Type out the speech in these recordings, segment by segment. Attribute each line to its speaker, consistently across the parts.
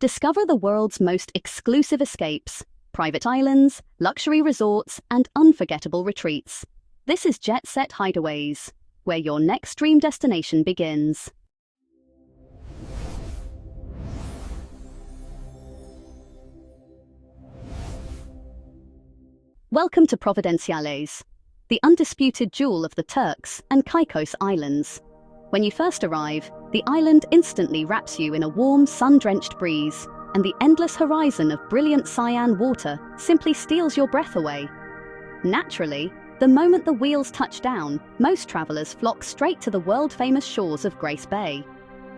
Speaker 1: Discover the world's most exclusive escapes, private islands, luxury resorts, and unforgettable retreats. This is JetSet Hideaways, where your next dream destination begins. Welcome to Providenciales, the undisputed jewel of the Turks and Caicos Islands. When you first arrive, the island instantly wraps you in a warm, sun-drenched breeze, and the endless horizon of brilliant cyan water simply steals your breath away. Naturally, the moment the wheels touch down, most travelers flock straight to the world-famous shores of Grace Bay.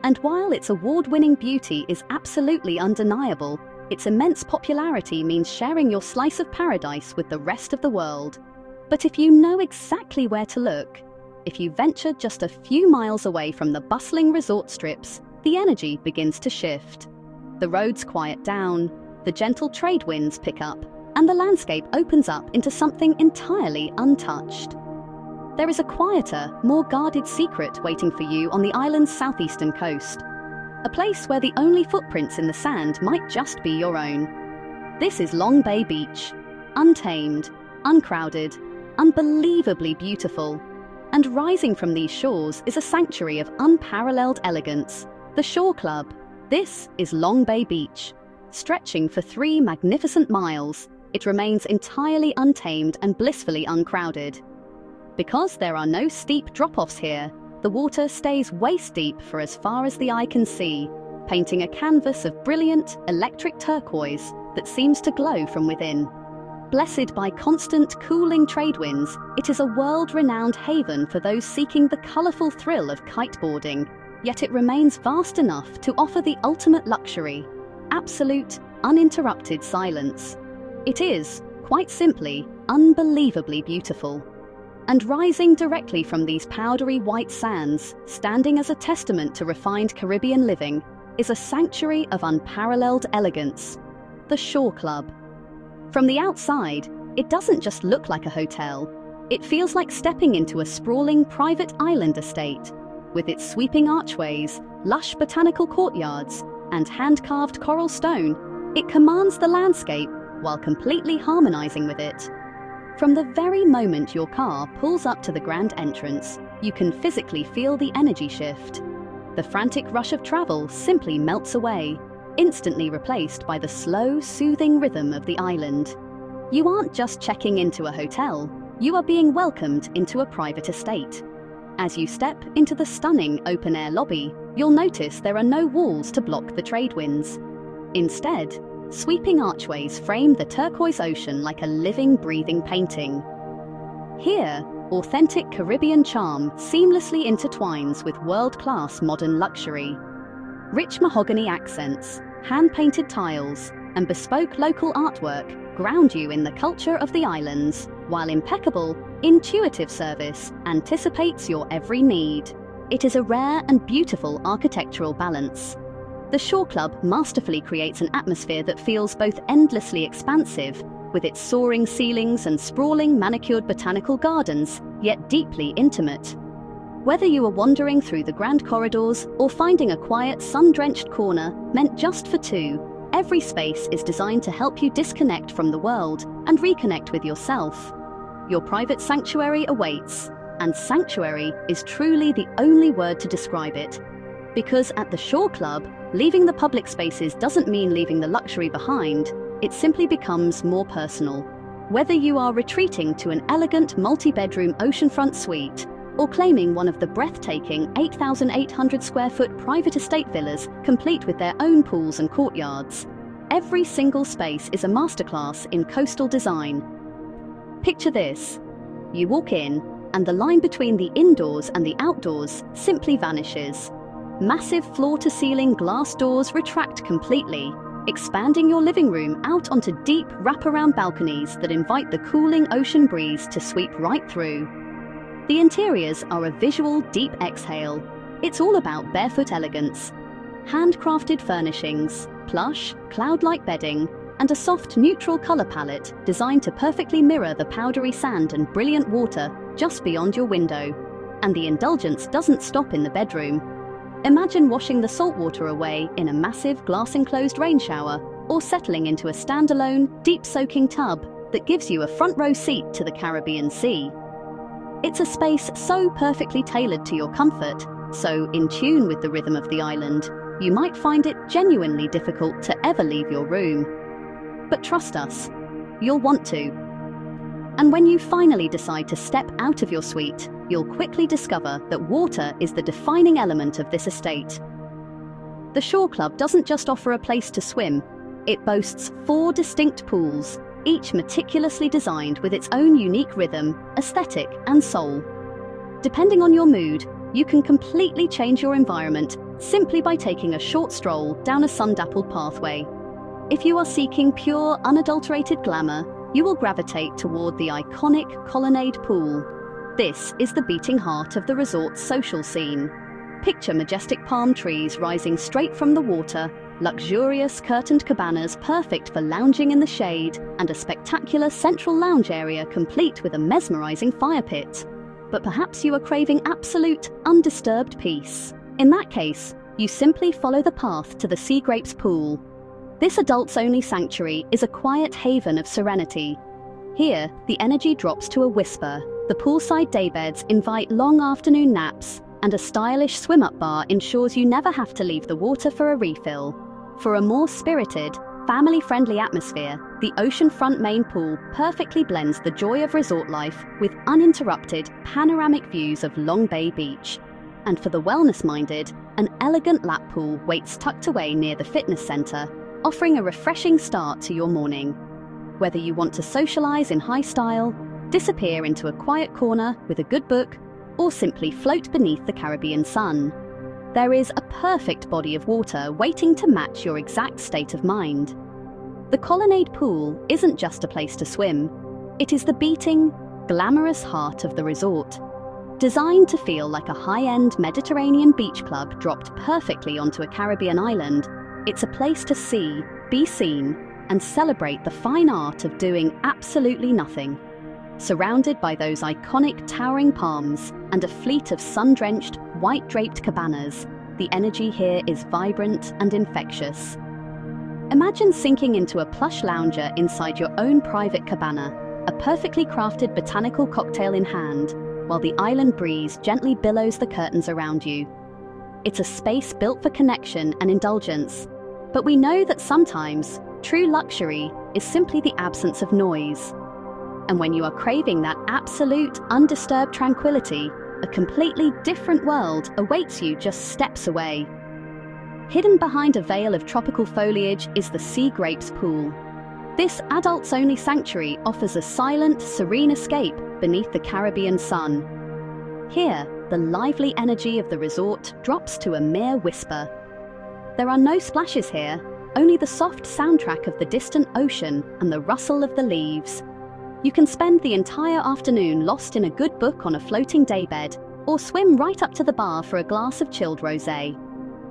Speaker 1: And while its award-winning beauty is absolutely undeniable, its immense popularity means sharing your slice of paradise with the rest of the world. But if you know exactly where to look, if you venture just a few miles away from the bustling resort strips, the energy begins to shift. The roads quiet down, the gentle trade winds pick up, and the landscape opens up into something entirely untouched. There is a quieter, more guarded secret waiting for you on the island's southeastern coast. A place where the only footprints in the sand might just be your own. This is Long Bay Beach. Untamed, uncrowded, unbelievably beautiful. And rising from these shores is a sanctuary of unparalleled elegance, the Shore Club. This is Long Bay Beach. Stretching for 3 magnificent miles, it remains entirely untamed and blissfully uncrowded. Because there are no steep drop-offs here, the water stays waist-deep for as far as the eye can see, painting a canvas of brilliant, electric turquoise that seems to glow from within. Blessed by constant, cooling trade winds, it is a world-renowned haven for those seeking the colourful thrill of kiteboarding, yet it remains vast enough to offer the ultimate luxury: absolute, uninterrupted silence. It is, quite simply, unbelievably beautiful. And rising directly from these powdery white sands, standing as a testament to refined Caribbean living, is a sanctuary of unparalleled elegance: the Shore Club. From the outside, it doesn't just look like a hotel. It feels like stepping into a sprawling private island estate. With its sweeping archways, lush botanical courtyards, and hand-carved coral stone, it commands the landscape while completely harmonizing with it. From the very moment your car pulls up to the grand entrance, you can physically feel the energy shift. The frantic rush of travel simply melts away, instantly replaced by the slow, soothing rhythm of the island. You aren't just checking into a hotel, you are being welcomed into a private estate. As you step into the stunning open-air lobby, you'll notice there are no walls to block the trade winds. Instead, sweeping archways frame the turquoise ocean like a living, breathing painting. Here, authentic Caribbean charm seamlessly intertwines with world-class modern luxury. Rich mahogany accents, hand-painted tiles, and bespoke local artwork ground you in the culture of the islands, while impeccable, intuitive service anticipates your every need. It is a rare and beautiful architectural balance. The Shore Club masterfully creates an atmosphere that feels both endlessly expansive, with its soaring ceilings and sprawling manicured botanical gardens, yet deeply intimate. Whether you are wandering through the grand corridors or finding a quiet, sun-drenched corner meant just for two, every space is designed to help you disconnect from the world and reconnect with yourself. Your private sanctuary awaits, and sanctuary is truly the only word to describe it. Because at the Shore Club, leaving the public spaces doesn't mean leaving the luxury behind, it simply becomes more personal. Whether you are retreating to an elegant multi-bedroom oceanfront suite, or claiming one of the breathtaking 8,800 square foot private estate villas complete with their own pools and courtyards, every single space is a masterclass in coastal design. Picture this. You walk in, and the line between the indoors and the outdoors simply vanishes. Massive floor-to-ceiling glass doors retract completely, expanding your living room out onto deep wraparound balconies that invite the cooling ocean breeze to sweep right through. The interiors are a visual, deep exhale. It's all about barefoot elegance. Handcrafted furnishings, plush, cloud-like bedding, and a soft, neutral color palette designed to perfectly mirror the powdery sand and brilliant water just beyond your window. And the indulgence doesn't stop in the bedroom. Imagine washing the salt water away in a massive glass-enclosed rain shower, or settling into a standalone, deep-soaking tub that gives you a front-row seat to the Caribbean Sea. It's a space so perfectly tailored to your comfort, so in tune with the rhythm of the island, you might find it genuinely difficult to ever leave your room. But trust us, you'll want to. And when you finally decide to step out of your suite, you'll quickly discover that water is the defining element of this estate. The Shore Club doesn't just offer a place to swim, it boasts 4 distinct pools, each meticulously designed with its own unique rhythm, aesthetic, and soul. Depending on your mood, you can completely change your environment simply by taking a short stroll down a sun-dappled pathway. If you are seeking pure, unadulterated glamour, you will gravitate toward the iconic Colonnade Pool. This is the beating heart of the resort's social scene. Picture majestic palm trees rising straight from the water, luxurious curtained cabanas perfect for lounging in the shade, and a spectacular central lounge area complete with a mesmerizing fire pit. But perhaps you are craving absolute, undisturbed peace. In that case, you simply follow the path to the Sea Grapes Pool. This adults-only sanctuary is a quiet haven of serenity. Here, the energy drops to a whisper. The poolside daybeds invite long afternoon naps, and a stylish swim-up bar ensures you never have to leave the water for a refill. For a more spirited, family-friendly atmosphere, the oceanfront main pool perfectly blends the joy of resort life with uninterrupted, panoramic views of Long Bay Beach. And for the wellness-minded, an elegant lap pool waits tucked away near the fitness center, offering a refreshing start to your morning. Whether you want to socialize in high style, disappear into a quiet corner with a good book, or simply float beneath the Caribbean sun, there is a perfect body of water waiting to match your exact state of mind. The Colonnade Pool isn't just a place to swim, it is the beating, glamorous heart of the resort. Designed to feel like a high-end Mediterranean beach club dropped perfectly onto a Caribbean island, it's a place to see, be seen, and celebrate the fine art of doing absolutely nothing. Surrounded by those iconic towering palms and a fleet of sun-drenched, white-draped cabanas, the energy here is vibrant and infectious. Imagine sinking into a plush lounger inside your own private cabana, a perfectly crafted botanical cocktail in hand, while the island breeze gently billows the curtains around you. It's a space built for connection and indulgence, but we know that sometimes true luxury is simply the absence of noise. And when you are craving that absolute, undisturbed tranquility, a completely different world awaits you just steps away. Hidden behind a veil of tropical foliage is the Sea Grapes Pool. This adults-only sanctuary offers a silent, serene escape beneath the Caribbean sun. Here, the lively energy of the resort drops to a mere whisper. There are no splashes here, only the soft soundtrack of the distant ocean and the rustle of the leaves. You can spend the entire afternoon lost in a good book on a floating daybed, or swim right up to the bar for a glass of chilled rosé.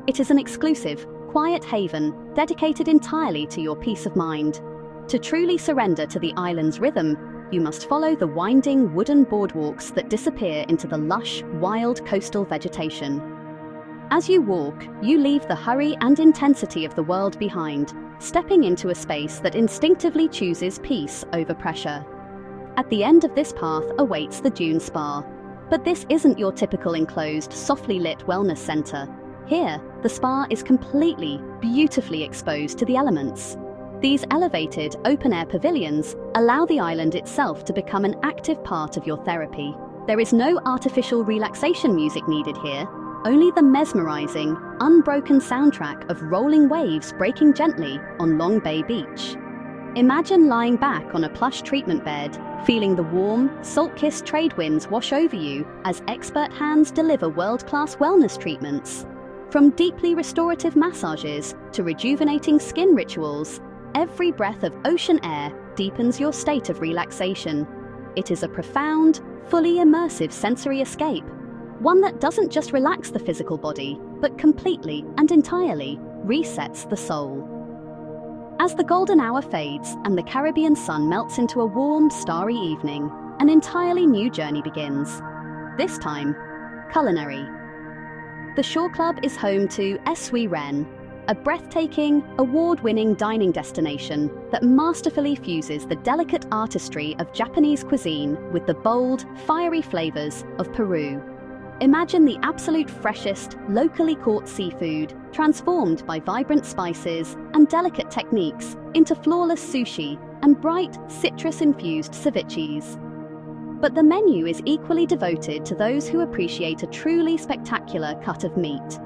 Speaker 1: It is an exclusive, quiet haven dedicated entirely to your peace of mind. To truly surrender to the island's rhythm, you must follow the winding wooden boardwalks that disappear into the lush, wild coastal vegetation. As you walk, you leave the hurry and intensity of the world behind, stepping into a space that instinctively chooses peace over pressure. At the end of this path awaits the Dune Spa. But this isn't your typical enclosed, softly lit wellness center. Here, the spa is completely, beautifully exposed to the elements. These elevated, open-air pavilions allow the island itself to become an active part of your therapy. There is no artificial relaxation music needed here, only the mesmerizing, unbroken soundtrack of rolling waves breaking gently on Long Bay Beach. Imagine lying back on a plush treatment bed, feeling the warm, salt-kissed trade winds wash over you as expert hands deliver world-class wellness treatments. From deeply restorative massages to rejuvenating skin rituals, every breath of ocean air deepens your state of relaxation. It is a profound, fully immersive sensory escape, one that doesn't just relax the physical body, but completely and entirely resets the soul. As the golden hour fades and the Caribbean sun melts into a warm, starry evening, an entirely new journey begins. This time, culinary. The Shore Club is home to SUI-REN, a breathtaking, award-winning dining destination that masterfully fuses the delicate artistry of Japanese cuisine with the bold, fiery flavors of Peru. Imagine the absolute freshest, locally caught seafood, transformed by vibrant spices and delicate techniques into flawless sushi and bright, citrus-infused ceviches. But the menu is equally devoted to those who appreciate a truly spectacular cut of meat.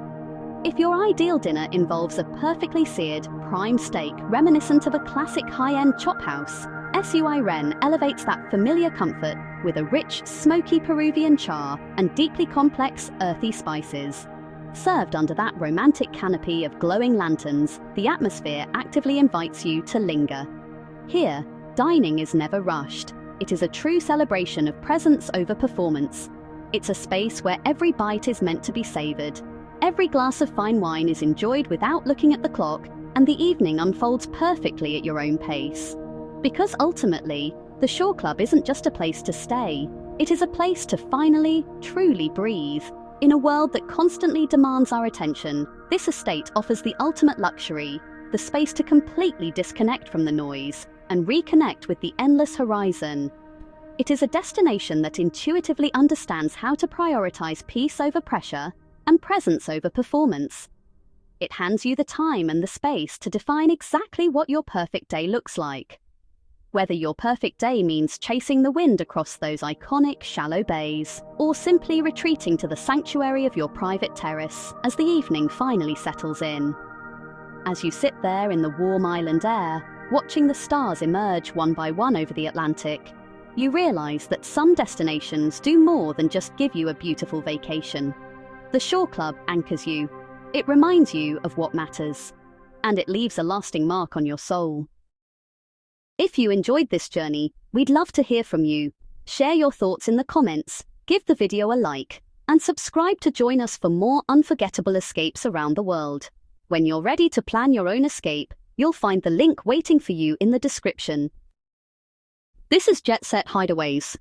Speaker 1: If your ideal dinner involves a perfectly seared, prime steak reminiscent of a classic high-end chop house, SUI-REN elevates that familiar comfort with a rich, smoky Peruvian char and deeply complex, earthy spices. Served under that romantic canopy of glowing lanterns, the atmosphere actively invites you to linger. Here, dining is never rushed. It is a true celebration of presence over performance. It's a space where every bite is meant to be savored. Every glass of fine wine is enjoyed without looking at the clock, and the evening unfolds perfectly at your own pace. Because ultimately, the Shore Club isn't just a place to stay. It is a place to finally, truly breathe. In a world that constantly demands our attention, this estate offers the ultimate luxury, the space to completely disconnect from the noise and reconnect with the endless horizon. It is a destination that intuitively understands how to prioritize peace over pressure and presence over performance. It hands you the time and the space to define exactly what your perfect day looks like. Whether your perfect day means chasing the wind across those iconic shallow bays, or simply retreating to the sanctuary of your private terrace as the evening finally settles in. As you sit there in the warm island air, watching the stars emerge one by one over the Atlantic, you realize that some destinations do more than just give you a beautiful vacation. The Shore Club anchors you. It reminds you of what matters, and it leaves a lasting mark on your soul. If you enjoyed this journey, we'd love to hear from you. Share your thoughts in the comments, give the video a like, and subscribe to join us for more unforgettable escapes around the world. When you're ready to plan your own escape, you'll find the link waiting for you in the description. This is JetSet Hideaways.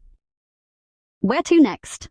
Speaker 1: Where to next?